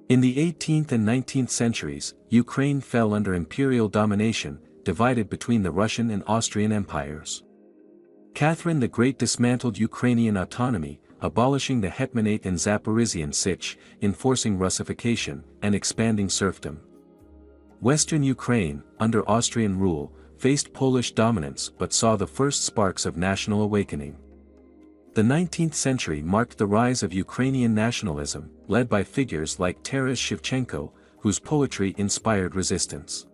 In the 18th and 19th centuries, Ukraine fell under imperial domination, divided between the Russian and Austrian empires. Catherine the Great dismantled Ukrainian autonomy, abolishing the Hetmanate and Zaporizhian Sich, enforcing Russification, and expanding serfdom. Western Ukraine, under Austrian rule, faced Polish dominance but saw the first sparks of national awakening. The 19th century marked the rise of Ukrainian nationalism, led by figures like Taras Shevchenko, whose poetry inspired resistance.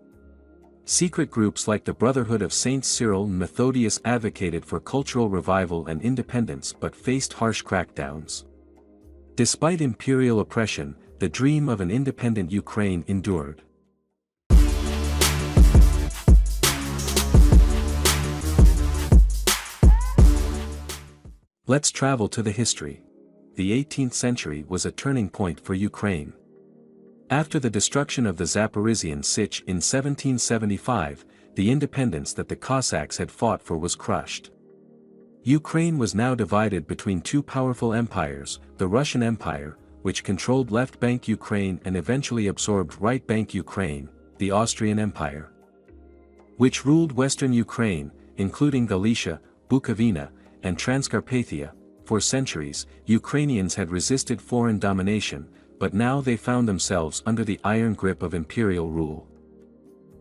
Secret groups like the Brotherhood of Saints Cyril and Methodius advocated for cultural revival and independence but faced harsh crackdowns. Despite imperial oppression, the dream of an independent Ukraine endured. Let's travel to the history. The 18th century was a turning point for Ukraine. After the destruction of the Zaporizhian Sich in 1775, the independence that the Cossacks had fought for was crushed. Ukraine was now divided between two powerful empires, the Russian Empire, which controlled left bank Ukraine and eventually absorbed right bank Ukraine, the Austrian Empire, which ruled western Ukraine, including Galicia, Bukovina, and Transcarpathia. For centuries, Ukrainians had resisted foreign domination, but now they found themselves under the iron grip of imperial rule.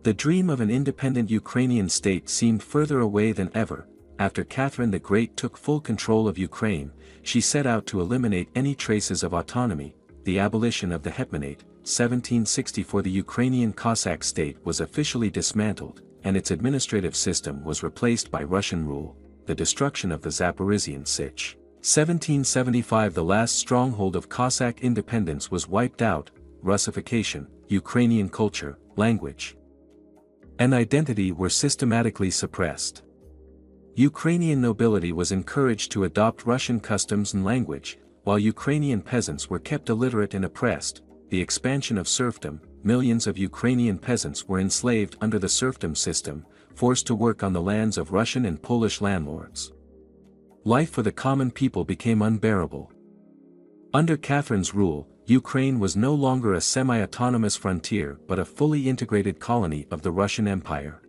The dream of an independent Ukrainian state seemed further away than ever. After Catherine the Great took full control of Ukraine, she set out to eliminate any traces of autonomy. The abolition of the Hetmanate, 1764. The Ukrainian Cossack state was officially dismantled, and its administrative system was replaced by Russian rule. The destruction of the Zaporizhian Sich, 1775. The last stronghold of Cossack independence was wiped out. Russification, Ukrainian culture, language, and identity were systematically suppressed. Ukrainian nobility was encouraged to adopt Russian customs and language, while Ukrainian peasants were kept illiterate and oppressed. The expansion of serfdom, millions of Ukrainian peasants were enslaved under the serfdom system, forced to work on the lands of Russian and Polish landlords. Life for the common people became unbearable. Under Catherine's rule, Ukraine was no longer a semi-autonomous frontier but a fully integrated colony of the Russian Empire.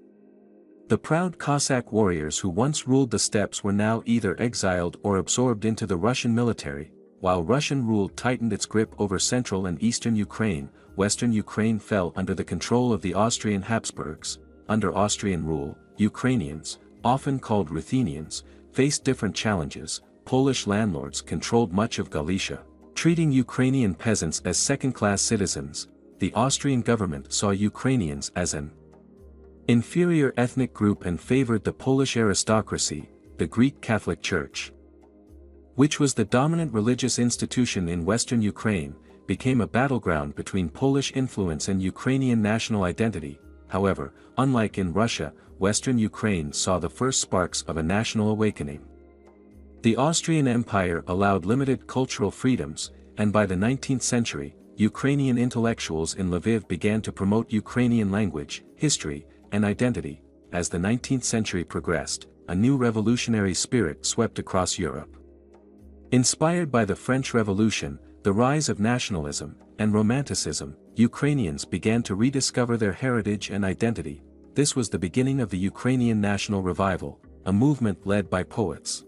The proud Cossack warriors who once ruled the steppes were now either exiled or absorbed into the Russian military. While Russian rule tightened its grip over central and eastern Ukraine, western Ukraine fell under the control of the Austrian Habsburgs. Under Austrian rule, Ukrainians, often called Ruthenians, faced different challenges. Polish landlords controlled much of Galicia, treating Ukrainian peasants as second-class citizens. The Austrian government saw Ukrainians as an inferior ethnic group and favored the Polish aristocracy. The Greek Catholic Church, which was the dominant religious institution in western Ukraine, became a battleground between Polish influence and Ukrainian national identity. However, unlike in Russia, western Ukraine saw the first sparks of a national awakening. The Austrian Empire allowed limited cultural freedoms, and by the 19th century, Ukrainian intellectuals in Lviv began to promote Ukrainian language, history, and identity. As the 19th century progressed, a new revolutionary spirit swept across Europe. Inspired by the French Revolution, the rise of nationalism, and Romanticism, Ukrainians began to rediscover their heritage and identity. This was the beginning of the Ukrainian national revival, a movement led by poets,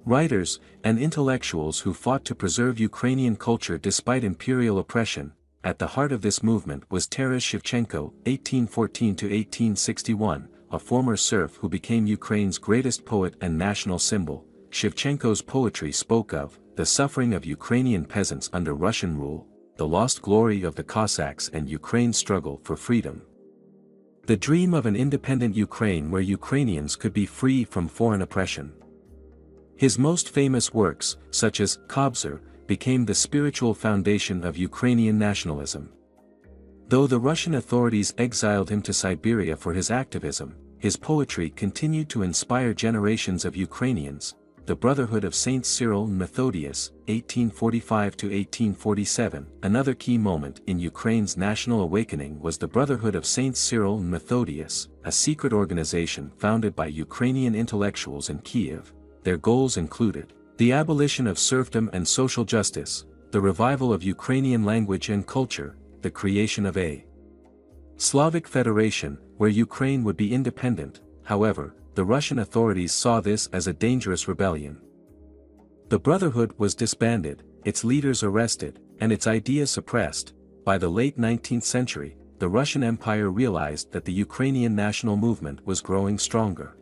writers, and intellectuals who fought to preserve Ukrainian culture despite imperial oppression. At the heart of this movement was Taras Shevchenko, 1814–1861, a former serf who became Ukraine's greatest poet and national symbol. Shevchenko's poetry spoke of the suffering of Ukrainian peasants under Russian rule, the lost glory of the Cossacks, and Ukraine's struggle for freedom. The dream of an independent Ukraine where Ukrainians could be free from foreign oppression. His most famous works, such as Kobzar, became the spiritual foundation of Ukrainian nationalism. Though the Russian authorities exiled him to Siberia for his activism, his poetry continued to inspire generations of Ukrainians. The Brotherhood of Saints Cyril and Methodius, 1845–1847. Another key moment in Ukraine's national awakening was the Brotherhood of Saints Cyril and Methodius, a secret organization founded by Ukrainian intellectuals in Kiev. Their goals included the abolition of serfdom and social justice, the revival of Ukrainian language and culture, the creation of a Slavic federation, where Ukraine would be independent. However, the Russian authorities saw this as a dangerous rebellion. The Brotherhood was disbanded, its leaders arrested, and its ideas suppressed. By the late 19th century, the Russian Empire realized that the Ukrainian national movement was growing stronger.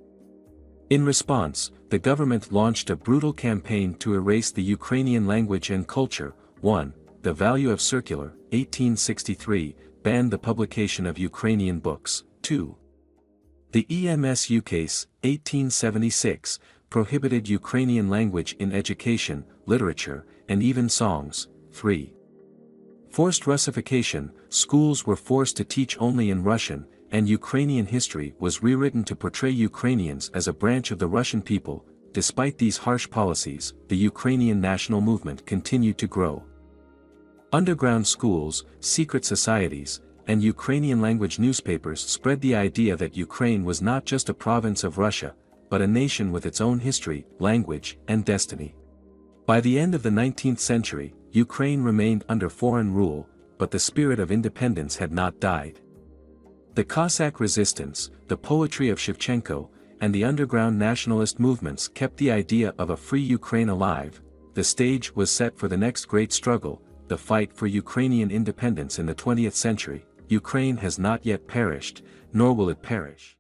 In response, the government launched a brutal campaign to erase the Ukrainian language and culture. 1. The value of circular, 1863, banned the publication of Ukrainian books. 2. The EMS ukase, 1876, prohibited Ukrainian language in education, literature, and even songs. 3. Forced Russification, schools were forced to teach only in Russian, and Ukrainian history was rewritten to portray Ukrainians as a branch of the Russian people. Despite these harsh policies, the Ukrainian national movement continued to grow. Underground schools, secret societies, and Ukrainian language newspapers spread the idea that Ukraine was not just a province of Russia, but a nation with its own history, language, and destiny. By the end of the 19th century, Ukraine remained under foreign rule, but the spirit of independence had not died. The Cossack resistance, the poetry of Shevchenko, and the underground nationalist movements kept the idea of a free Ukraine alive. The stage was set for the next great struggle, the fight for Ukrainian independence in the 20th century. Ukraine has not yet perished, nor will it perish.